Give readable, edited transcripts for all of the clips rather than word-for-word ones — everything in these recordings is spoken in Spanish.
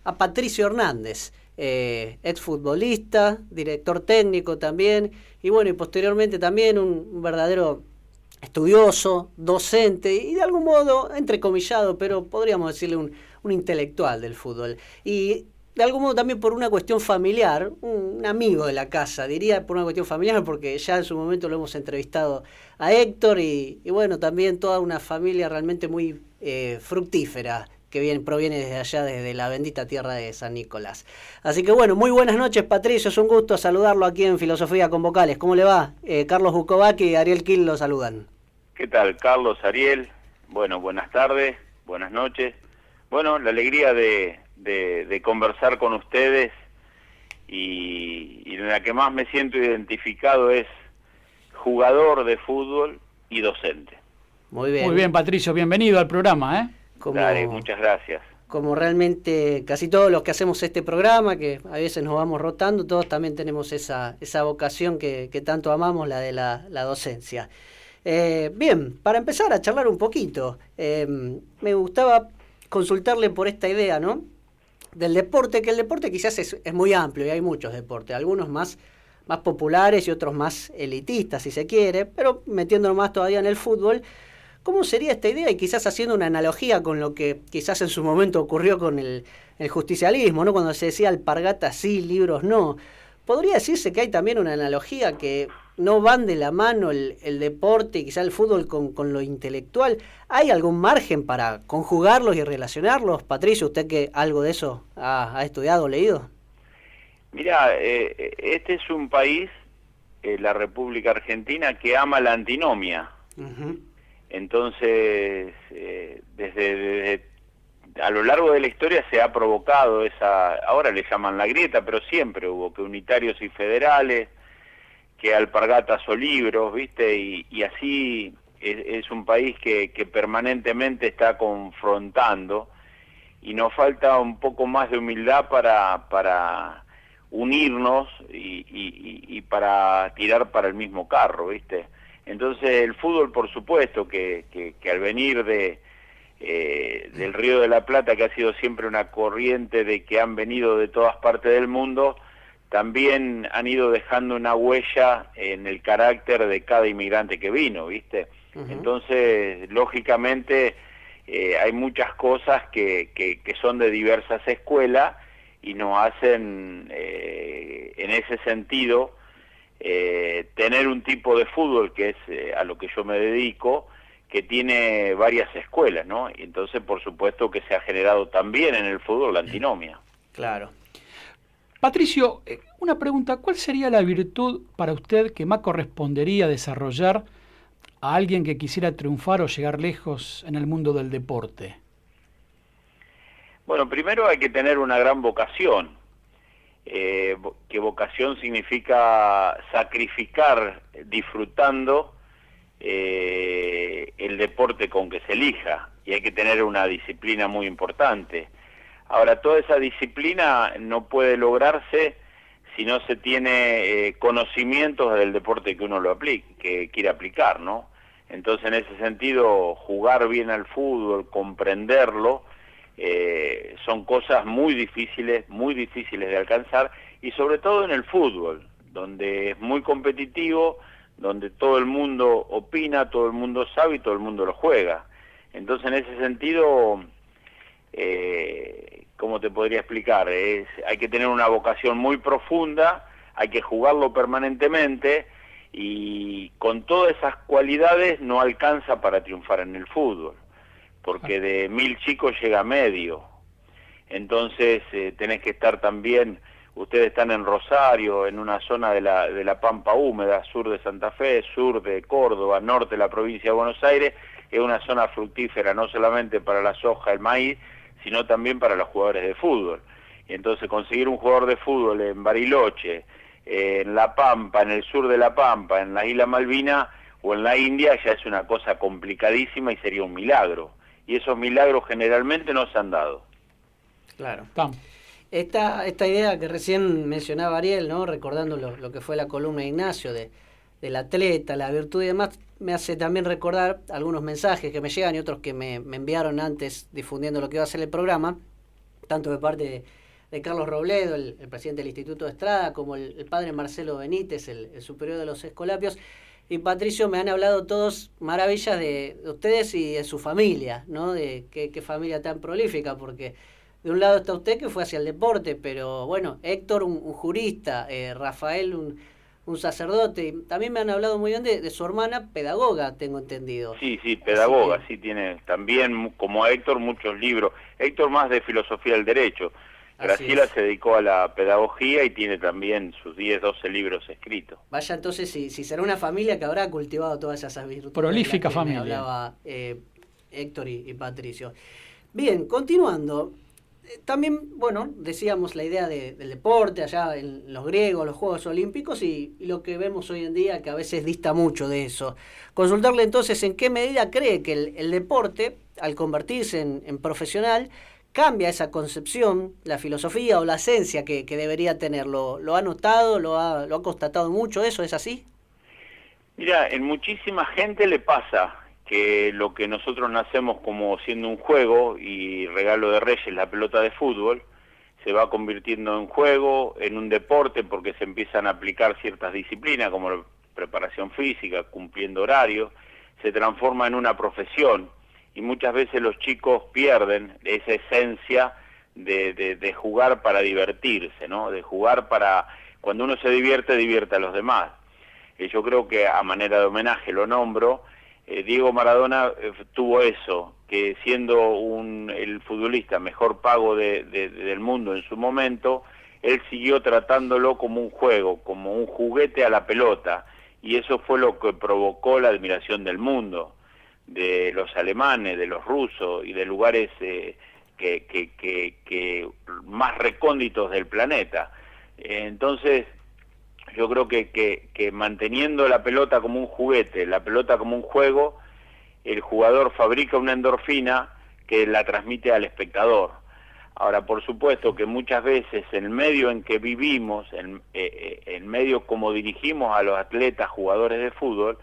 a Patricio Hernández, exfutbolista, director técnico también, y bueno, y posteriormente también un verdadero estudioso, docente y de algún modo entrecomillado, pero podríamos decirle un intelectual del fútbol. Y de algún modo también por una cuestión familiar, un amigo de la casa, diría por una cuestión familiar, porque ya en su momento lo hemos entrevistado a Héctor y bueno, también toda una familia realmente muy fructífera que proviene desde allá, desde la bendita tierra de San Nicolás. Así que bueno, muy buenas noches, Patricio, es un gusto saludarlo aquí en Filosofía con Vocales. ¿Cómo le va? Carlos Bukovac y Ariel Kiel lo saludan. ¿Qué tal, Carlos, Ariel? Bueno, buenas tardes, buenas noches. Bueno, la alegría de conversar con ustedes y en la que más me siento identificado es jugador de fútbol y docente. Muy bien. Muy bien, Patricio, bienvenido al programa, ¿eh? Dale, muchas gracias. Como realmente casi todos los que hacemos este programa, que a veces nos vamos rotando, todos también tenemos esa vocación que tanto amamos, la de la docencia. Bien, para empezar a charlar un poquito, me gustaba consultarle por esta idea, ¿no? Del deporte, que el deporte quizás es muy amplio y hay muchos deportes, algunos más populares y otros más elitistas, si se quiere, pero metiéndonos más todavía en el fútbol. ¿Cómo sería esta idea? Y quizás haciendo una analogía con lo que quizás en su momento ocurrió con el justicialismo, ¿no? Cuando se decía alpargatas sí, libros no. ¿Podría decirse que hay también una analogía que no van de la mano el deporte y quizás el fútbol con lo intelectual? ¿Hay algún margen para conjugarlos y relacionarlos? Patricio, usted que algo de eso ha estudiado o leído. Mirá, este es un país, la República Argentina, que ama la antinomia. Uh-huh. Entonces, desde a lo largo de la historia se ha provocado ahora le llaman la grieta, pero siempre hubo que unitarios y federales, que alpargatas o libros, ¿viste? Y así es un país que permanentemente está confrontando, y nos falta un poco más de humildad para unirnos y para tirar para el mismo carro, ¿viste? Entonces el fútbol, por supuesto, que al venir del Río de la Plata, que ha sido siempre una corriente de que han venido de todas partes del mundo, también han ido dejando una huella en el carácter de cada inmigrante que vino, ¿viste? Uh-huh. Entonces, lógicamente, hay muchas cosas que son de diversas escuelas y nos hacen, en ese sentido, tener un tipo de fútbol que es a lo que yo me dedico, que tiene varias escuelas, ¿no? Y entonces, por supuesto, que se ha generado también en el fútbol la antinomia. Claro. Patricio, una pregunta, ¿cuál sería la virtud para usted que más correspondería desarrollar a alguien que quisiera triunfar o llegar lejos en el mundo del deporte? Bueno, primero hay que tener una gran vocación. Que vocación significa sacrificar disfrutando el deporte con que se elija, y hay que tener una disciplina muy importante. Ahora, toda esa disciplina no puede lograrse si no se tiene conocimientos del deporte que uno que quiere aplicar, ¿no? Entonces, en ese sentido, jugar bien al fútbol, comprenderlo, son cosas muy difíciles de alcanzar, y sobre todo en el fútbol, donde es muy competitivo, donde todo el mundo opina, todo el mundo sabe y todo el mundo lo juega. Entonces, en ese sentido, ¿cómo te podría explicar? Hay que tener una vocación muy profunda, hay que jugarlo permanentemente, y con todas esas cualidades no alcanza para triunfar en el fútbol, porque de 1000 chicos llega medio. Entonces tenés que estar también, ustedes están en Rosario, en una zona de la Pampa Húmeda, sur de Santa Fe, sur de Córdoba, norte de la provincia de Buenos Aires, es una zona fructífera no solamente para la soja, el maíz, sino también para los jugadores de fútbol. Y entonces conseguir un jugador de fútbol en Bariloche, en La Pampa, en el sur de La Pampa, en la isla Malvina o en la India, ya es una cosa complicadísima y sería un milagro. Y esos milagros generalmente no se han dado. Claro. Esta idea que recién mencionaba Ariel, ¿no? Recordando lo que fue la columna de Ignacio del atleta, la virtud y demás, me hace también recordar algunos mensajes que me llegan y otros que me enviaron antes difundiendo lo que iba a ser el programa, tanto de parte de Carlos Robledo, el presidente del Instituto de Estrada, como el padre Marcelo Benítez, el superior de los Escolapios. Y Patricio, me han hablado todos maravillas de ustedes y de su familia, ¿no? De qué familia tan prolífica, porque de un lado está usted que fue hacia el deporte, pero bueno, Héctor un jurista, Rafael un sacerdote, y también me han hablado muy bien de su hermana pedagoga, tengo entendido. Sí, pedagoga, sí, tiene también, como a Héctor, muchos libros. Héctor más de filosofía del derecho. Graciela se dedicó a la pedagogía y tiene también sus 10, 12 libros escritos. Vaya, entonces, si será una familia que habrá cultivado todas esas virtudes. Prolífica familia. Me hablaba Héctor y Patricio. Bien, continuando. También, bueno, decíamos la idea del deporte allá en los griegos, los Juegos Olímpicos y lo que vemos hoy en día que a veces dista mucho de eso. Consultarle entonces en qué medida cree que el deporte, al convertirse en profesional, cambia esa concepción, la filosofía o la esencia que debería tener. ¿Lo ha notado, lo ha constatado mucho eso? ¿Es así? Mira, en muchísima gente le pasa que lo que nosotros nacemos como siendo un juego y regalo de Reyes, la pelota de fútbol, se va convirtiendo en juego, en un deporte, porque se empiezan a aplicar ciertas disciplinas como la preparación física, cumpliendo horarios, se transforma en una profesión y muchas veces los chicos pierden esa esencia de jugar para divertirse, ¿no? De jugar para, cuando uno se divierte a los demás. Yo creo que a manera de homenaje lo nombro, Diego Maradona tuvo eso, que siendo el futbolista mejor pago del mundo en su momento, él siguió tratándolo como un juego, como un juguete a la pelota, y eso fue lo que provocó la admiración del mundo, de los alemanes, de los rusos y de lugares que más recónditos del planeta. Entonces, yo creo que manteniendo la pelota como un juguete, la pelota como un juego, el jugador fabrica una endorfina que la transmite al espectador. Ahora, por supuesto que muchas veces el medio en que vivimos, el medio como dirigimos a los atletas, jugadores de fútbol,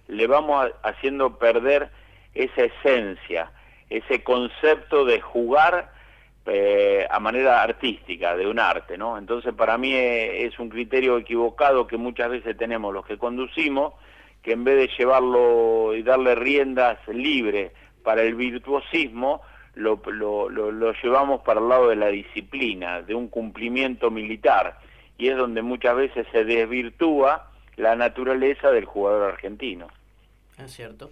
le vamos haciendo perder esa esencia, ese concepto de jugar a manera artística, de un arte, ¿no? Entonces para mí es un criterio equivocado que muchas veces tenemos los que conducimos, que en vez de llevarlo y darle riendas libres para el virtuosismo, lo llevamos para el lado de la disciplina, de un cumplimiento militar, y es donde muchas veces se desvirtúa la naturaleza del jugador argentino. Es cierto.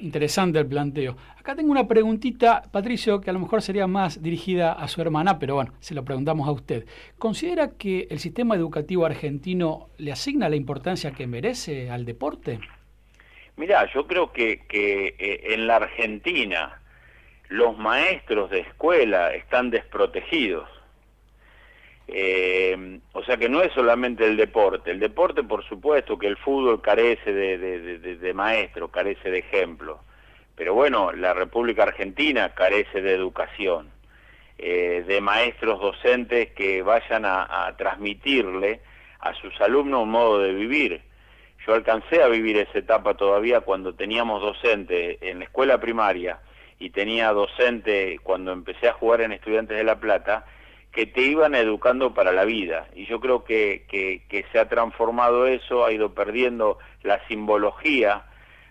Interesante el planteo. Acá tengo una preguntita, Patricio, que a lo mejor sería más dirigida a su hermana, pero bueno, se lo preguntamos a usted. ¿Considera que el sistema educativo argentino le asigna la importancia que merece al deporte? Mirá, yo creo que en la Argentina los maestros de escuela están desprotegidos. O sea que no es solamente el deporte, por supuesto que el fútbol carece de maestros, carece de ejemplos, pero bueno, la República Argentina carece de educación, de maestros docentes que vayan a transmitirle a sus alumnos un modo de vivir. Yo alcancé a vivir esa etapa todavía cuando teníamos docente en la escuela primaria y tenía docente cuando empecé a jugar en Estudiantes de La Plata, que te iban educando para la vida, y yo creo que se ha transformado eso, ha ido perdiendo la simbología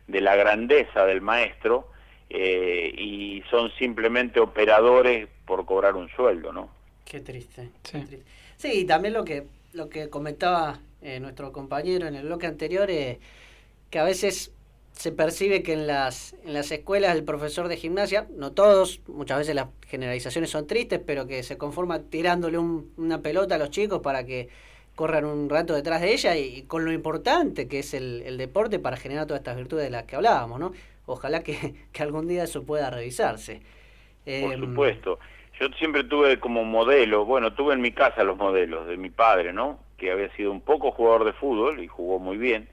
de la grandeza del maestro, y son simplemente operadores por cobrar un sueldo, ¿no? Qué triste. Sí, qué triste. Sí, y también lo que comentaba nuestro compañero en el bloque anterior, que a veces se percibe que en las escuelas el profesor de gimnasia, no todos, muchas veces las generalizaciones son tristes, pero que se conforma tirándole una pelota a los chicos para que corran un rato detrás de ella, y con lo importante que es el deporte para generar todas estas virtudes de las que hablábamos, ¿no? Ojalá que algún día eso pueda revisarse. Por supuesto. Yo siempre tuve como modelo, bueno, tuve en mi casa los modelos de mi padre, ¿no? Que había sido un poco jugador de fútbol y jugó muy bien,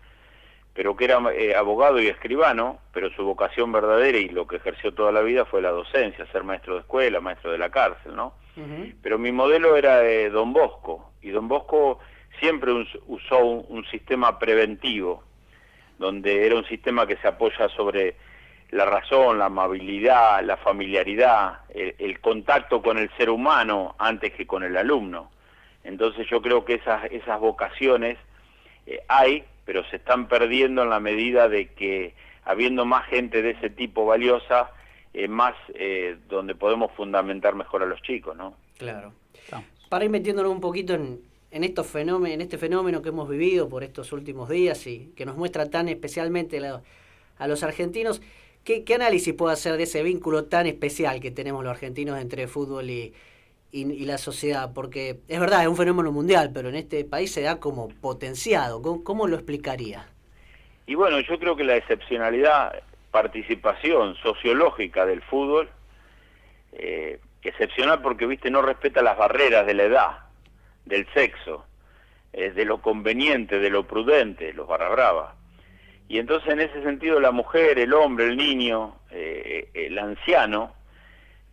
pero que era abogado y escribano, pero su vocación verdadera y lo que ejerció toda la vida fue la docencia, ser maestro de escuela, maestro de la cárcel, ¿no? Uh-huh. Pero mi modelo era Don Bosco, y Don Bosco siempre usó un sistema preventivo, donde era un sistema que se apoya sobre la razón, la amabilidad, la familiaridad, el contacto con el ser humano antes que con el alumno. Entonces yo creo que esas vocaciones hay, pero se están perdiendo en la medida de que habiendo más gente de ese tipo valiosa, más donde podemos fundamentar mejor a los chicos, ¿no? Claro. Para ir metiéndonos un poquito en estos fenómenos, en este fenómeno que hemos vivido por estos últimos días y que nos muestra tan especialmente a los argentinos, ¿qué análisis puede hacer de ese vínculo tan especial que tenemos los argentinos entre fútbol y la sociedad? Porque es verdad, es un fenómeno mundial, pero en este país se da como potenciado. ¿Cómo lo explicaría? Y bueno, yo creo que la excepcionalidad, participación sociológica del fútbol, excepcional porque, viste, no respeta las barreras de la edad, del sexo, de lo conveniente, de lo prudente, los barra brava. Y entonces en ese sentido la mujer, el hombre, el niño, el anciano,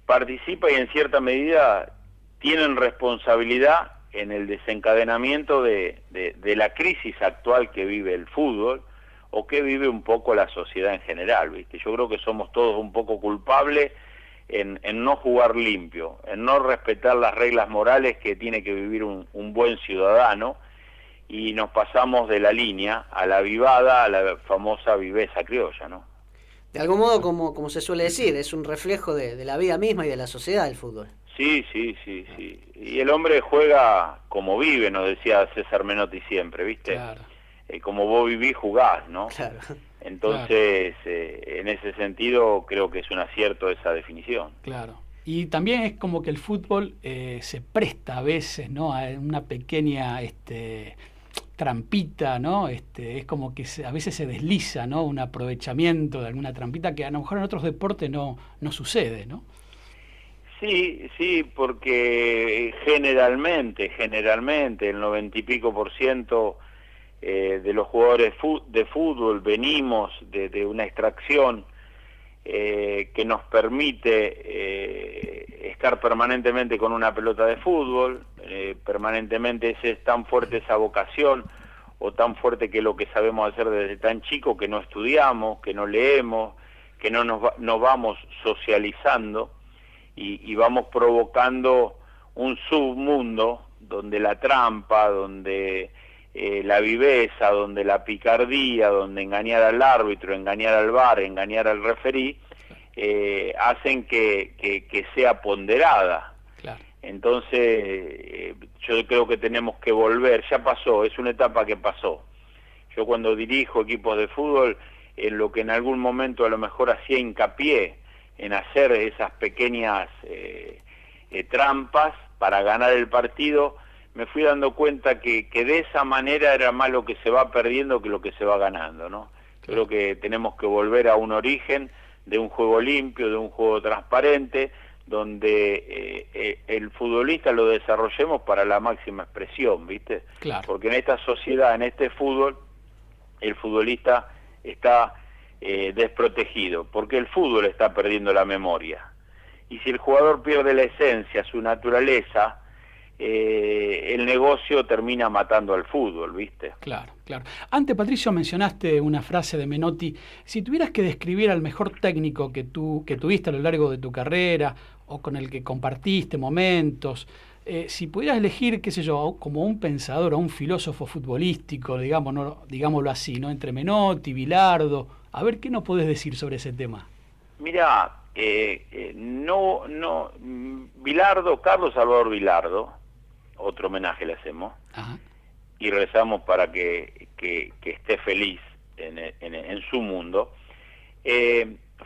participa y en cierta medida tienen responsabilidad en el desencadenamiento de la crisis actual que vive el fútbol o que vive un poco la sociedad en general, ¿viste? Yo creo que somos todos un poco culpables en no jugar limpio, en no respetar las reglas morales que tiene que vivir un buen ciudadano, y nos pasamos de la línea a la vivada, a la famosa viveza criolla, ¿no? De algún modo, como se suele decir, es un reflejo de la vida misma y de la sociedad el fútbol. Sí. Y el hombre juega como vive, nos decía César Menotti siempre, ¿viste? Claro. Como vos vivís, jugás, ¿no? Claro. Entonces, en ese sentido, creo que es un acierto esa definición. Claro. Y también es como que el fútbol se presta a veces, ¿no?, a una pequeña trampita, ¿no? Es como que a veces se desliza, ¿no?, un aprovechamiento de alguna trampita que a lo mejor en otros deportes no sucede, ¿no? Sí, porque generalmente, el 90 y pico % de los jugadores de fútbol venimos de una extracción que nos permite estar permanentemente con una pelota de fútbol, permanentemente es tan fuerte esa vocación, o tan fuerte que lo que sabemos hacer desde tan chico, que no estudiamos, que no leemos, que no vamos socializando, y vamos provocando un submundo donde la trampa, donde la viveza, donde la picardía, donde engañar al árbitro, engañar al VAR, engañar al referí, hacen que sea ponderada. Claro. Entonces, yo creo que tenemos que volver, ya pasó, es una etapa que pasó. Yo cuando dirijo equipos de fútbol, en lo que en algún momento a lo mejor hacía hincapié en hacer esas pequeñas trampas para ganar el partido, me fui dando cuenta que de esa manera era más lo que se va perdiendo que lo que se va ganando, ¿no? Creo que tenemos que volver a un origen de un juego limpio, de un juego transparente, donde el futbolista lo desarrollemos para la máxima expresión, ¿viste? Claro. Porque en esta sociedad, en este fútbol, el futbolista está desprotegido, porque el fútbol está perdiendo la memoria. Y si el jugador pierde la esencia, su naturaleza, el negocio termina matando al fútbol, ¿viste? Claro. Antes, Patricio, mencionaste una frase de Menotti. Si tuvieras que describir al mejor técnico que tuviste a lo largo de tu carrera, o con el que compartiste momentos, si pudieras elegir, qué sé yo, como un pensador o un filósofo futbolístico, digámoslo así, ¿no?, entre Menotti, Bilardo, a ver, ¿qué nos podés decir sobre ese tema? Mirá, Bilardo, Carlos Salvador Bilardo, otro homenaje le hacemos. Ajá. Y rezamos para que esté feliz en su mundo.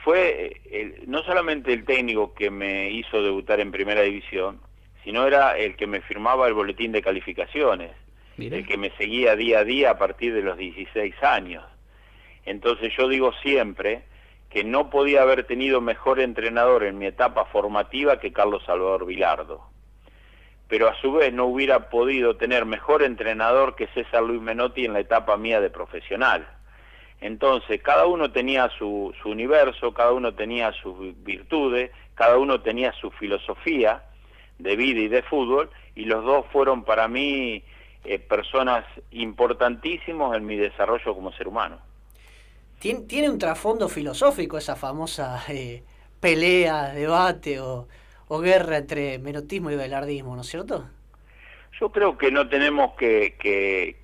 Fue no solamente el técnico que me hizo debutar en Primera División, sino era el que me firmaba el boletín de calificaciones. Mira. El que me seguía día a día a partir de los 16 años. Entonces yo digo siempre que no podía haber tenido mejor entrenador en mi etapa formativa que Carlos Salvador Bilardo. Pero a su vez no hubiera podido tener mejor entrenador que César Luis Menotti en la etapa mía de profesional. Entonces, cada uno tenía su universo, cada uno tenía sus virtudes, cada uno tenía su filosofía de vida y de fútbol, y los dos fueron para mí personas importantísimos en mi desarrollo como ser humano. Tiene un trasfondo filosófico esa famosa pelea, debate o guerra entre menotismo y belardismo, ¿no es cierto? Yo creo que no tenemos que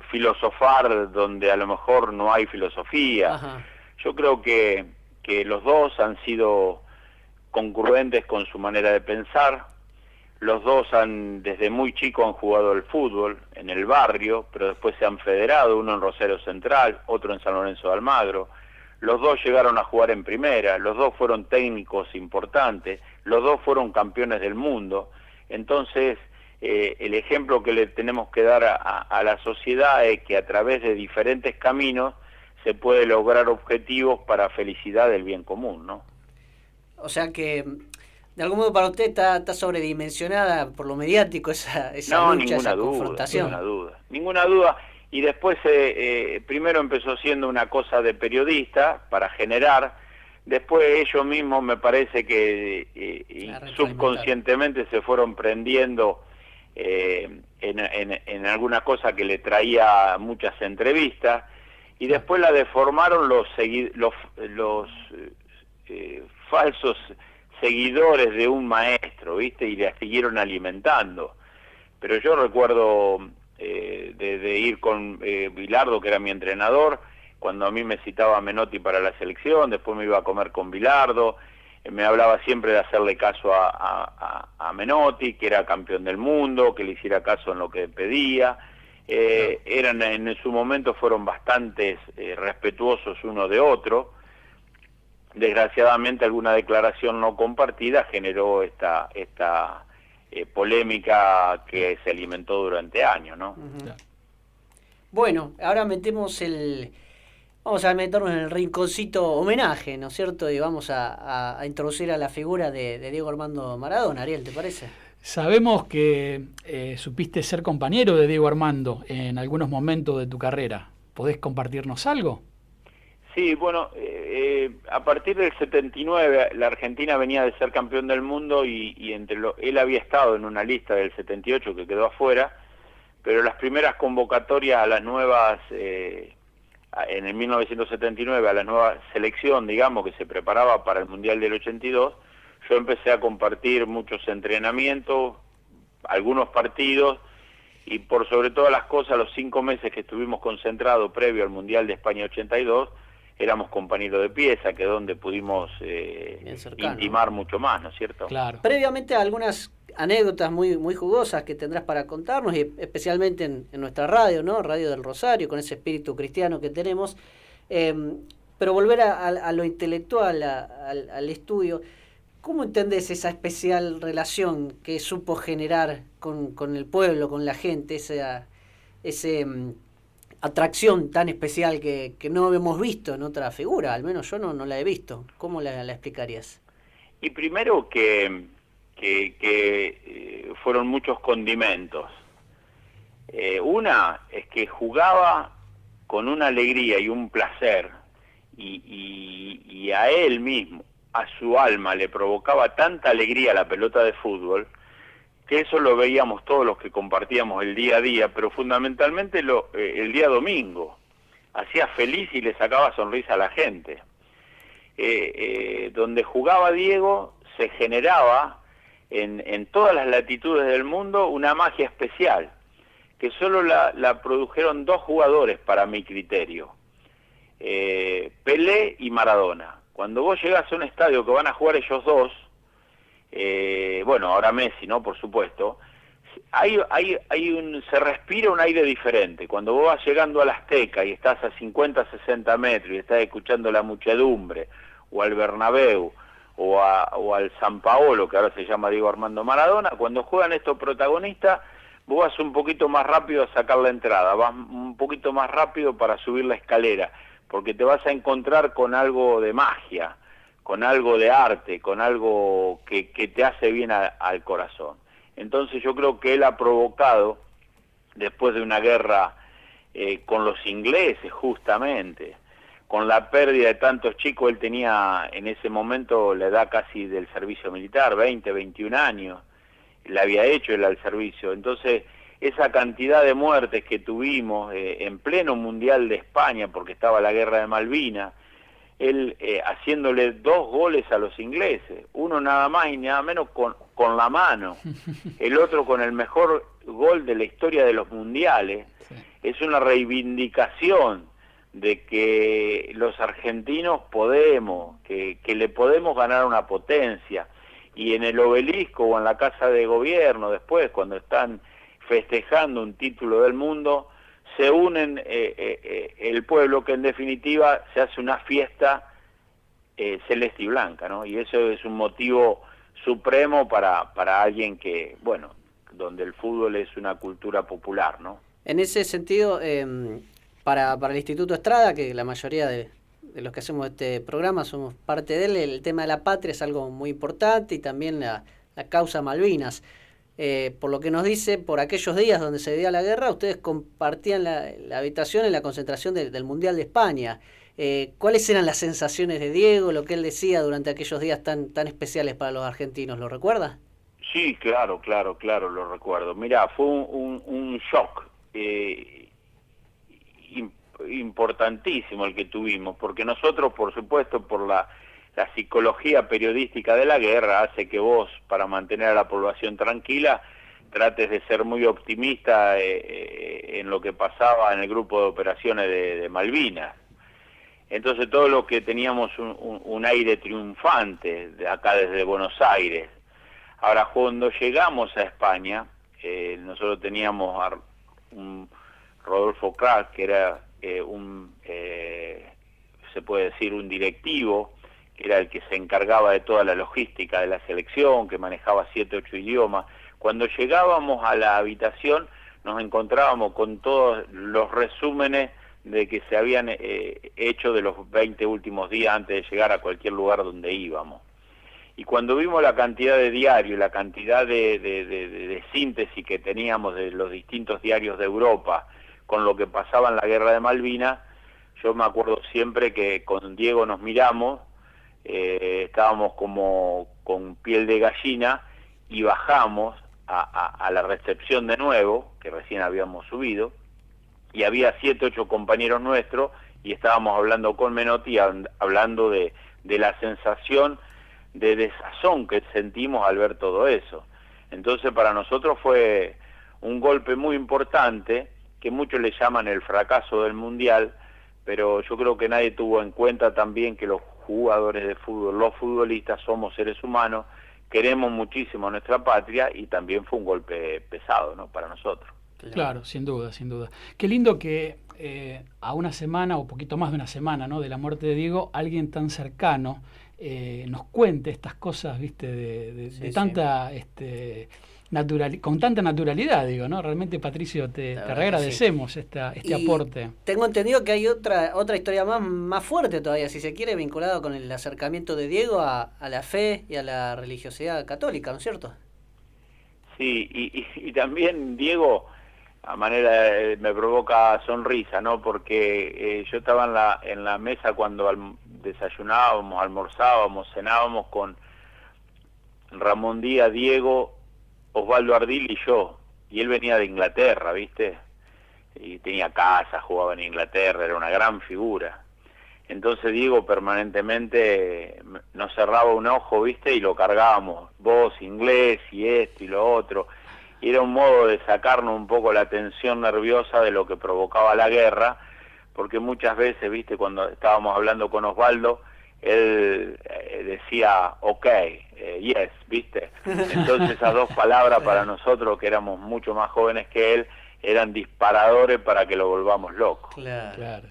filosofar donde a lo mejor no hay filosofía. Ajá. Yo creo que los dos han sido congruentes con su manera de pensar. Los dos desde muy chico han jugado al fútbol en el barrio, pero después se han federado, uno en Rosario Central, otro en San Lorenzo de Almagro. Los dos llegaron a jugar en primera, los dos fueron técnicos importantes, los dos fueron campeones del mundo. Entonces, el ejemplo que le tenemos que dar a la sociedad es que a través de diferentes caminos se puede lograr objetivos para felicidad del bien común, ¿no? O sea que, de algún modo para usted está sobredimensionada por lo mediático esa lucha, esa confrontación. Ninguna duda. Y después, primero empezó siendo una cosa de periodista para generar, después ellos mismos me parece que subconscientemente se fueron prendiendo en alguna cosa que le traía muchas entrevistas, y después la deformaron los falsos seguidores de un maestro, ¿viste? Y la siguieron alimentando. Pero yo recuerdo de ir con Bilardo, que era mi entrenador, cuando a mí me citaba Menotti para la selección, después me iba a comer con Bilardo, me hablaba siempre de hacerle caso a Menotti, que era campeón del mundo, que le hiciera caso en lo que pedía. En su momento fueron bastante respetuosos uno de otro. Desgraciadamente alguna declaración no compartida generó esta polémica que se alimentó durante años, ¿no? Uh-huh. Bueno, ahora vamos a meternos en el rinconcito homenaje, ¿no es cierto? Y vamos a introducir a la figura de Diego Armando Maradona. Ariel, ¿te parece? Sabemos que supiste ser compañero de Diego Armando en algunos momentos de tu carrera. ¿Podés compartirnos algo? Sí, bueno, a partir del 79 la Argentina venía de ser campeón del mundo y él había estado en una lista del 78 que quedó afuera, pero las primeras convocatorias a las nuevas, en el 1979, a la nueva selección, digamos, que se preparaba para el Mundial del 82, yo empecé a compartir muchos entrenamientos, algunos partidos, y por sobre todas las cosas, los 5 meses que estuvimos concentrados previo al Mundial de España 82, éramos compañeros de pieza, que es donde pudimos intimar mucho más, ¿no es cierto? Claro. Previamente algunas anécdotas muy jugosas que tendrás para contarnos, y especialmente en nuestra radio, ¿no? Radio del Rosario, con ese espíritu cristiano que tenemos. Pero volver a lo intelectual, al estudio, ¿cómo entendés esa especial relación que supo generar con el pueblo, con la gente, esa atracción tan especial que no hemos visto en otra figura? Al menos yo no la he visto. ¿Cómo la explicarías? Y primero que fueron muchos condimentos. Una es que jugaba con una alegría y un placer, y a él mismo, a su alma, le provocaba tanta alegría la pelota de fútbol, que eso lo veíamos todos los que compartíamos el día a día, pero fundamentalmente el día domingo. Hacía feliz y le sacaba sonrisa a la gente. Donde jugaba Diego se generaba en todas las latitudes del mundo una magia especial, que solo la produjeron 2 jugadores para mi criterio, Pelé y Maradona. Cuando vos llegás a un estadio que van a jugar ellos dos, bueno, ahora Messi, ¿no? Por supuesto, se respira un aire diferente. Cuando vos vas llegando al Azteca y estás a 50, 60 metros y estás escuchando la muchedumbre, o al Bernabéu, o al San Paolo, que ahora se llama Diego Armando Maradona, cuando juegan estos protagonistas, vos vas un poquito más rápido a sacar la entrada, vas un poquito más rápido para subir la escalera, porque te vas a encontrar con algo de magia, con algo de arte, con algo que te hace bien al corazón. Entonces yo creo que él ha provocado, después de una guerra con los ingleses justamente, con la pérdida de tantos chicos, él tenía en ese momento la edad casi del servicio militar, 20, 21 años, le había hecho él al servicio. Entonces esa cantidad de muertes que tuvimos en pleno Mundial de España, porque estaba la guerra de Malvinas, él haciéndole 2 goles a los ingleses, uno nada más y nada menos con la mano, el otro con el mejor gol de la historia de los mundiales. Sí. Es una reivindicación de que los argentinos podemos, que le podemos ganar una potencia, y en el obelisco o en la casa de gobierno después, cuando están festejando un título del mundo, se unen el pueblo, que en definitiva se hace una fiesta celeste y blanca, ¿no? Y eso es un motivo supremo para alguien que, bueno, donde el fútbol es una cultura popular, ¿no? En ese sentido, para el Instituto Estrada, que la mayoría de los que hacemos este programa somos parte de él, el tema de la patria es algo muy importante, y también la causa Malvinas. Por lo que nos dice, por aquellos días donde se veía la guerra, ustedes compartían la habitación en la concentración del Mundial de España. ¿Cuáles eran las sensaciones de Diego, lo que él decía durante aquellos días tan especiales para los argentinos? ¿Lo recuerda? Sí, claro, lo recuerdo. Mirá, fue un shock importantísimo el que tuvimos, porque nosotros, por supuesto, por la psicología periodística de la guerra, hace que vos, para mantener a la población tranquila, trates de ser muy optimista en lo que pasaba en el grupo de operaciones de Malvinas. Entonces todo lo que teníamos un aire triunfante de acá desde Buenos Aires. Ahora, cuando llegamos a España, nosotros teníamos a un Rodolfo Crack, que era se puede decir un directivo, que era el que se encargaba de toda la logística de la selección, que manejaba 7, 8 idiomas. Cuando llegábamos a la habitación nos encontrábamos con todos los resúmenes de que se habían hecho de los 20 últimos días antes de llegar a cualquier lugar donde íbamos. Y cuando vimos la cantidad de diarios, la cantidad de síntesis que teníamos de los distintos diarios de Europa con lo que pasaba en la guerra de Malvinas, yo me acuerdo siempre que con Diego nos miramos, estábamos como con piel de gallina, y bajamos a la recepción de nuevo, que recién habíamos subido, y había 7, 8 compañeros nuestros, y estábamos hablando con Menotti, hablando de la sensación de desazón que sentimos al ver todo eso. Entonces para nosotros fue un golpe muy importante, que muchos le llaman el fracaso del Mundial, pero yo creo que nadie tuvo en cuenta también que los jugadores de fútbol, los futbolistas, somos seres humanos, queremos muchísimo a nuestra patria, y también fue un golpe pesado, ¿no?, para nosotros. Claro, sin duda. Qué lindo que a una semana, o poquito más de una semana, ¿no?, de la muerte de Diego, alguien tan cercano nos cuente estas cosas, ¿viste? De tanta con tanta naturalidad, digo, ¿no? Realmente, Patricio, te agradecemos este aporte. Tengo entendido que hay otra historia más fuerte todavía, si se quiere, vinculado con el acercamiento de Diego a la fe y a la religiosidad católica, ¿no es cierto? Sí, y también Diego, a manera me provoca sonrisa, ¿no? Porque yo estaba en la mesa cuando desayunábamos, almorzábamos, cenábamos con Ramón Díaz, Diego, Osvaldo Ardil y yo, y él venía de Inglaterra, ¿viste? Y tenía casa, jugaba en Inglaterra, era una gran figura. Entonces Diego permanentemente nos cerraba un ojo, ¿viste? Y lo cargábamos, vos inglés y esto y lo otro. Y era un modo de sacarnos un poco la tensión nerviosa de lo que provocaba la guerra, porque muchas veces, ¿viste? Cuando estábamos hablando con Osvaldo, él decía, yes, ¿viste? Entonces esas 2 palabras para nosotros, que éramos mucho más jóvenes que él, eran disparadores para que lo volvamos loco. Claro.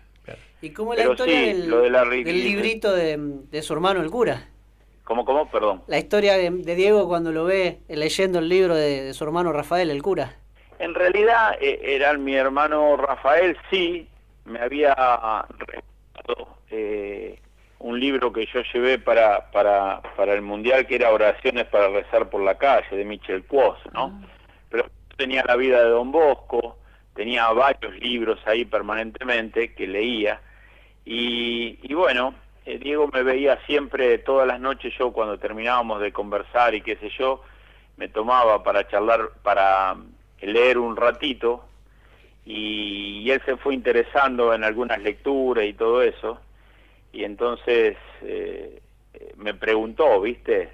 ¿Y cómo es la historia del librito de su hermano el cura? ¿Cómo? Perdón. La historia de Diego cuando lo ve leyendo el libro de su hermano Rafael, el cura. En realidad era mi hermano Rafael, sí, me había regalado un libro que yo llevé para el Mundial, que era Oraciones para rezar por la calle, de Michel Cuos, ¿no? Pero tenía la vida de Don Bosco, tenía varios libros ahí permanentemente que leía, y bueno, Diego me veía siempre, todas las noches, yo cuando terminábamos de conversar y qué sé yo, me tomaba para charlar, para leer un ratito, y él se fue interesando en algunas lecturas y todo eso, y entonces me preguntó, ¿viste?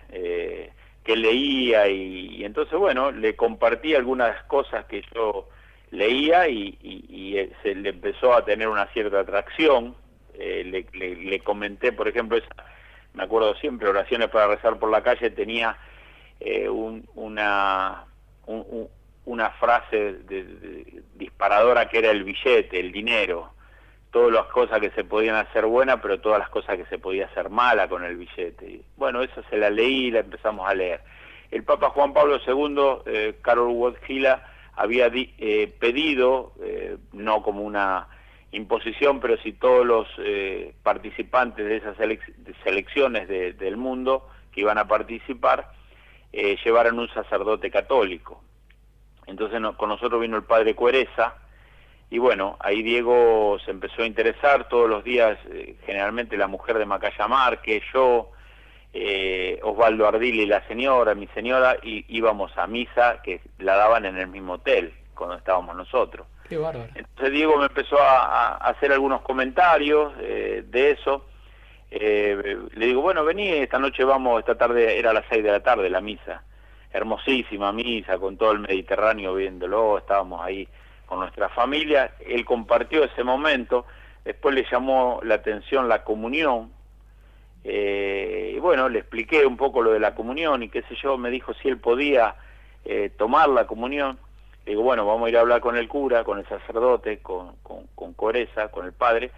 Qué leía, y entonces, bueno, le compartí algunas cosas que yo leía, y se le empezó a tener una cierta atracción. Le comenté, por ejemplo, me acuerdo siempre, Oraciones para rezar por la calle, tenía una frase disparadora que era el billete, el dinero, todas las cosas que se podían hacer buenas, pero todas las cosas que se podía hacer mala con el billete. Y bueno, eso se la leí y la empezamos a leer. El Papa Juan Pablo II, Karol Wojtyla, había pedido, no como una imposición, pero sí todos los participantes de esas selecciones del mundo que iban a participar, llevaran un sacerdote católico. Entonces con nosotros vino el padre Cuereza, y bueno, ahí Diego se empezó a interesar todos los días, generalmente la mujer de Macaya Márquez, yo, Osvaldo Ardili y la señora, mi señora, y íbamos a misa, que la daban en el mismo hotel, cuando estábamos nosotros. Qué bárbaro. Entonces Diego me empezó a hacer algunos comentarios de eso. Le digo, bueno, vení, esta noche vamos, esta tarde era a las 6 de la tarde la misa, hermosísima misa, con todo el Mediterráneo viéndolo, estábamos ahí con nuestra familia. Él compartió ese momento, después le llamó la atención la comunión, y bueno, le expliqué un poco lo de la comunión y qué sé yo, me dijo si él podía tomar la comunión. Le digo, bueno, vamos a ir a hablar con el cura, con el sacerdote, con Coreza, con el padre,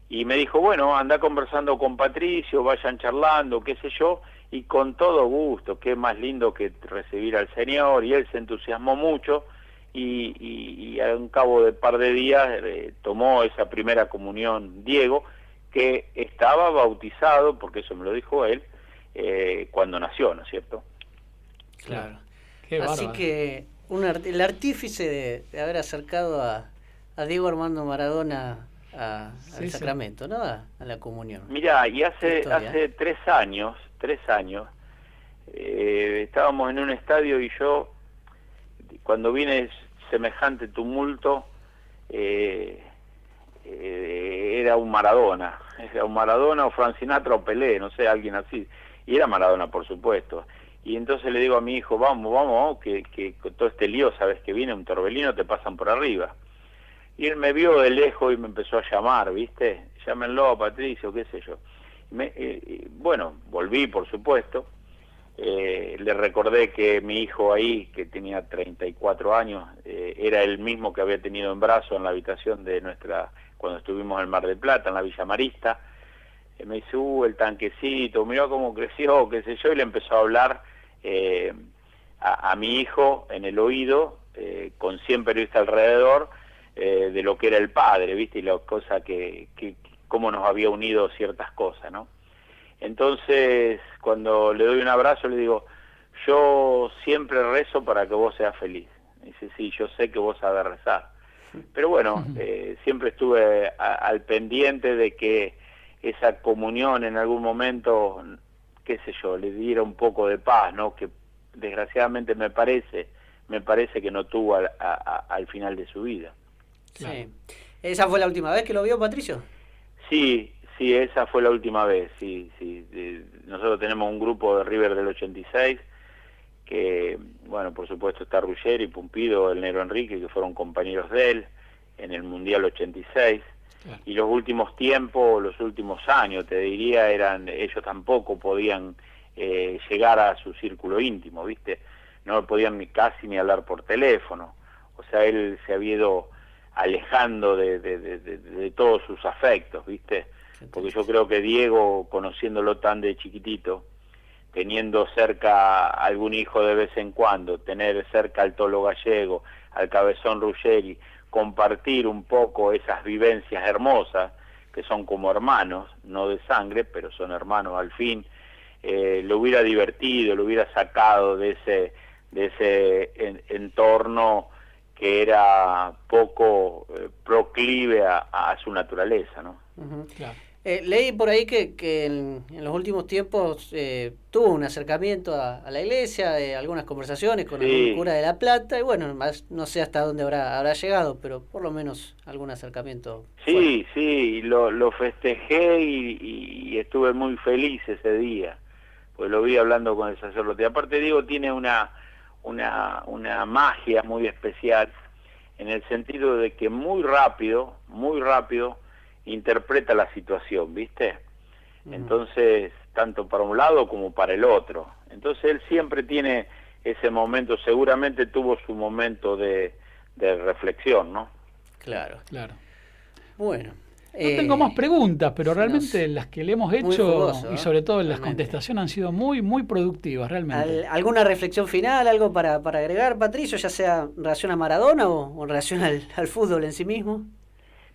y me dijo, bueno, anda conversando con Patricio, vayan charlando, qué sé yo, y con todo gusto, qué más lindo que recibir al Señor. Y él se entusiasmó mucho, y a un cabo de par de días tomó esa primera comunión Diego, que estaba bautizado, porque eso me lo dijo él, cuando nació, ¿no es cierto? Claro. Qué Así bárbaro. que el artífice de haber acercado a Diego Armando Maradona al sacramento, ¿no? A la comunión. Mirá, y hace 3 años, estábamos en un estadio, y yo, cuando viene semejante tumulto, era un Maradona o Frank Sinatra o Pelé, no sé, alguien así, y era Maradona, por supuesto. Y entonces le digo a mi hijo, vamos, que con todo este lío, sabes que viene un torbellino, te pasan por arriba. Y él me vio de lejos y me empezó a llamar, ¿viste? Llámenlo a Patricio, qué sé yo. Bueno, volví, por supuesto. Le recordé que mi hijo ahí, que tenía 34 años, era el mismo que había tenido en brazo en la habitación de cuando estuvimos en Mar del Plata, en la Villa Marista. Me dice, el tanquecito, mirá cómo creció, qué sé yo, y le empezó a hablar a mi hijo en el oído, con 100 periodistas alrededor, de lo que era el padre, ¿viste? Y la cosa cómo nos había unido ciertas cosas, ¿no? Entonces, cuando le doy un abrazo, le digo, yo siempre rezo para que vos seas feliz. Me dice, sí, yo sé que vos sabés rezar. Pero bueno, siempre estuve al pendiente de que esa comunión en algún momento, qué sé yo, le diera un poco de paz, ¿no? Que desgraciadamente me parece que no tuvo al final de su vida. Sí. ¿Esa fue la última vez que lo vio, Patricio? Sí, esa fue la última vez, sí. Nosotros tenemos un grupo de River del 86, que, bueno, por supuesto está Ruggeri, Pumpido, el Negro Enrique, que fueron compañeros de él en el Mundial 86. Claro. Y los últimos tiempos, los últimos años, te diría, ellos tampoco podían llegar a su círculo íntimo, ¿viste? No podían casi ni hablar por teléfono. O sea, él se había ido alejando de todos sus afectos, ¿viste? Porque yo creo que Diego, conociéndolo tan de chiquitito, teniendo cerca a algún hijo de vez en cuando, tener cerca al Tolo Gallego, al Cabezón Ruggeri, compartir un poco esas vivencias hermosas, que son como hermanos, no de sangre, pero son hermanos al fin, lo hubiera divertido, lo hubiera sacado de ese entorno que era poco proclive a su naturaleza, ¿no? Uh-huh. Claro. Leí por ahí que en los últimos tiempos tuvo un acercamiento a la iglesia, algunas conversaciones con el cura de La Plata, y bueno, no sé hasta dónde habrá llegado, pero por lo menos algún acercamiento. Sí, sí, lo festejé y estuve muy feliz ese día, pues lo vi hablando con el sacerdote. Aparte, digo, tiene una magia muy especial, en el sentido de que muy rápido, interpreta la situación, ¿viste? Entonces, tanto para un lado como para el otro. Entonces él siempre tiene ese momento, seguramente tuvo su momento de reflexión, ¿no? Claro. Bueno. No tengo más preguntas, pero realmente las que le hemos hecho, jugoso, y sobre todo las contestaciones, han sido muy, muy productivas, realmente. ¿Alguna reflexión final, algo para agregar, Patricio, ya sea en relación a Maradona o en relación al fútbol en sí mismo?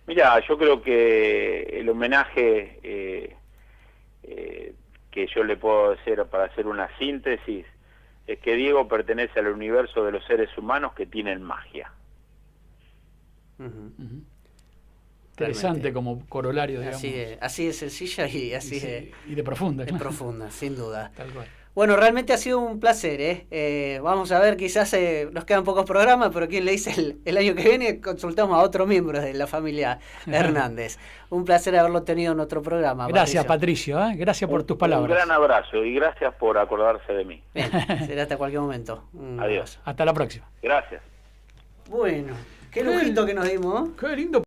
Mira, yo creo que el homenaje que yo le puedo hacer para hacer una síntesis es que Diego pertenece al universo de los seres humanos que tienen magia. Interesante como corolario, digamos. Así de sencilla y así y de profunda. De profunda, sin duda. Tal cual. Bueno, realmente ha sido un placer, vamos a ver, quizás nos quedan pocos programas, pero quien le dice el año que viene consultamos a otros miembros de la familia Hernández. Un placer haberlo tenido en nuestro programa. Gracias, Patricio. Gracias por tus palabras. Un gran abrazo y gracias por acordarse de mí. Bien, será hasta cualquier momento. Adiós. Hasta la próxima. Gracias. Bueno, qué lujito que nos dimos. Qué lindo.